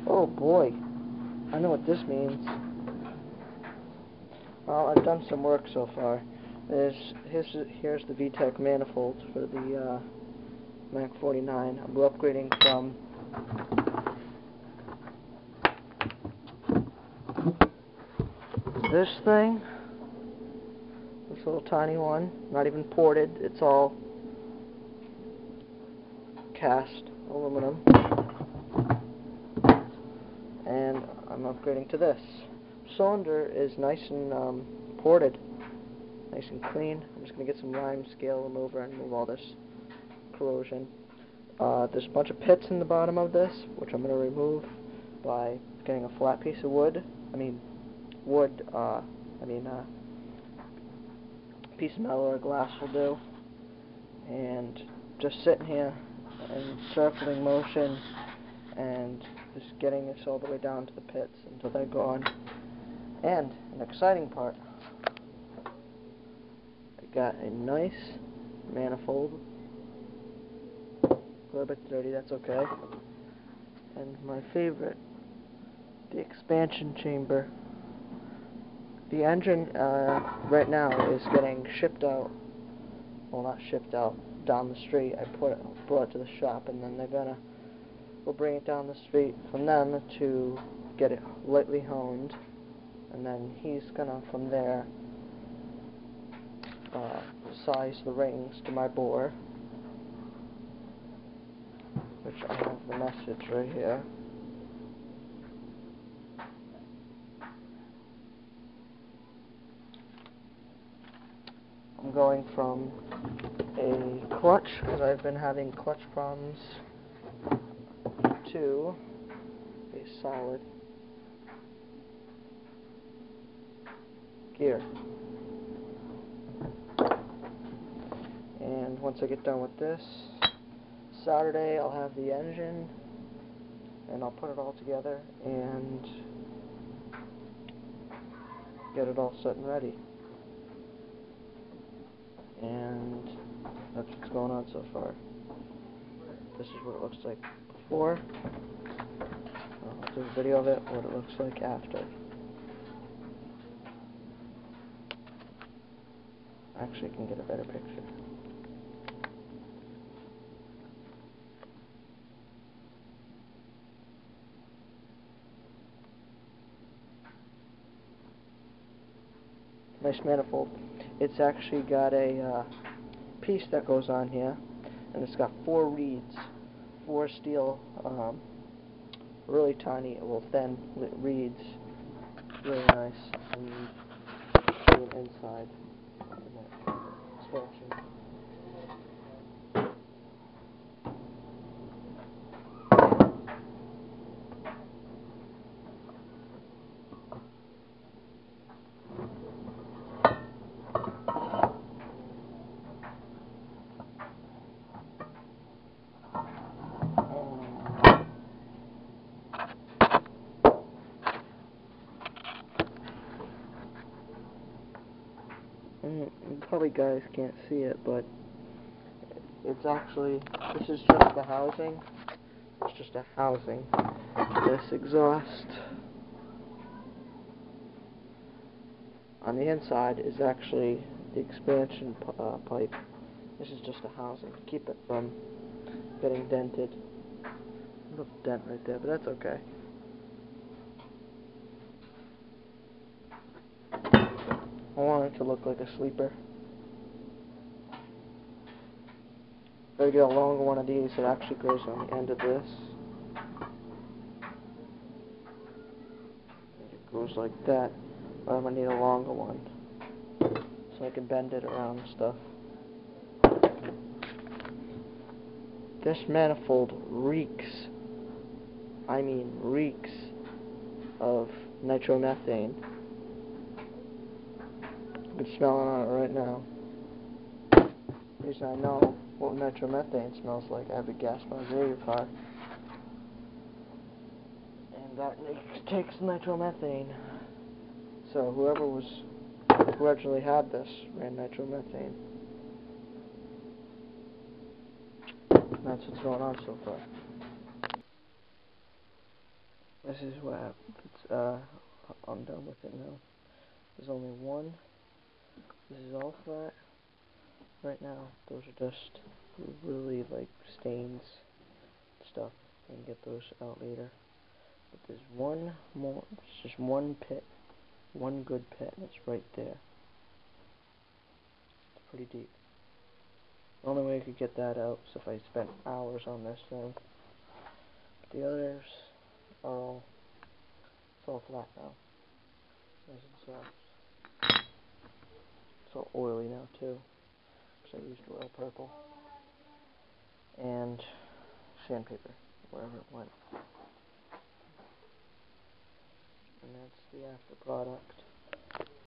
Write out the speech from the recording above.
Oh boy, I know what this means. Well, I've done some work so far. Here's the VTEC manifold for the Mac 49. I'm upgrading from this thing, this little tiny one, not even ported, it's all cast aluminum, and I'm upgrading to this. Cylinder is nice and ported, nice and clean. I'm just going to get some lime scale remover and remove all this corrosion. There's a bunch of pits in the bottom of this, which I'm going to remove by getting a flat piece of wood. Piece of metal or glass will do, and just sitting here in circling motion and just getting this all the way down to the pits until they're gone. And an exciting part, I got a nice manifold, a little bit dirty, that's okay, and my favorite, the expansion chamber. The engine right now is getting shipped out, well, not shipped out, down the street. I brought it to the shop, and then we'll bring it down the street from them to get it lightly honed, and then he's gonna from there size the rings to my bore, which I have the message right here. I'm going from a clutch, because I've been having clutch problems, to a solid gear. And once I get done with this, Saturday I'll have the engine, and I'll put it all together and get it all set and ready. And that's what's going on so far. This is what it looks like before. I'll do a video of it, what it looks like after. Actually, I can get a better picture. Nice manifold. It's actually got a piece that goes on here, and it's got 4 reeds, 4 steel, really tiny, well, thin reeds. Really nice. And inside expansion. You probably guys can't see it, but it's actually, this is just the housing. It's just a housing. This exhaust on the inside is actually the expansion pipe. This is just a housing to keep it from getting dented. A little dent right there, but that's okay. I want it to look like a sleeper. If I get a longer one of these, it actually goes on the end of this. It goes like that, but I'm going to need a longer one, so I can bend it around and stuff. This manifold reeks, I mean reeks, of nitromethane. You can smell it on it right now. The reason I know what nitromethane smells like, I have a gas powered car, and that takes nitromethane. So who actually had this ran nitromethane. That's what's going on so far. This is what happens. I'm done with it now. There's only one. This is all flat right now. Those are just really like stains stuff. I can get those out later. But there's one more. It's just one pit. One good pit, and it's right there. It's pretty deep. The only way I could get that out is if I spent hours on this thing. But the others are all, it's all flat now. Nice and soft. It's all oily now too, because I used royal purple. And sandpaper, wherever it went. And that's the after product.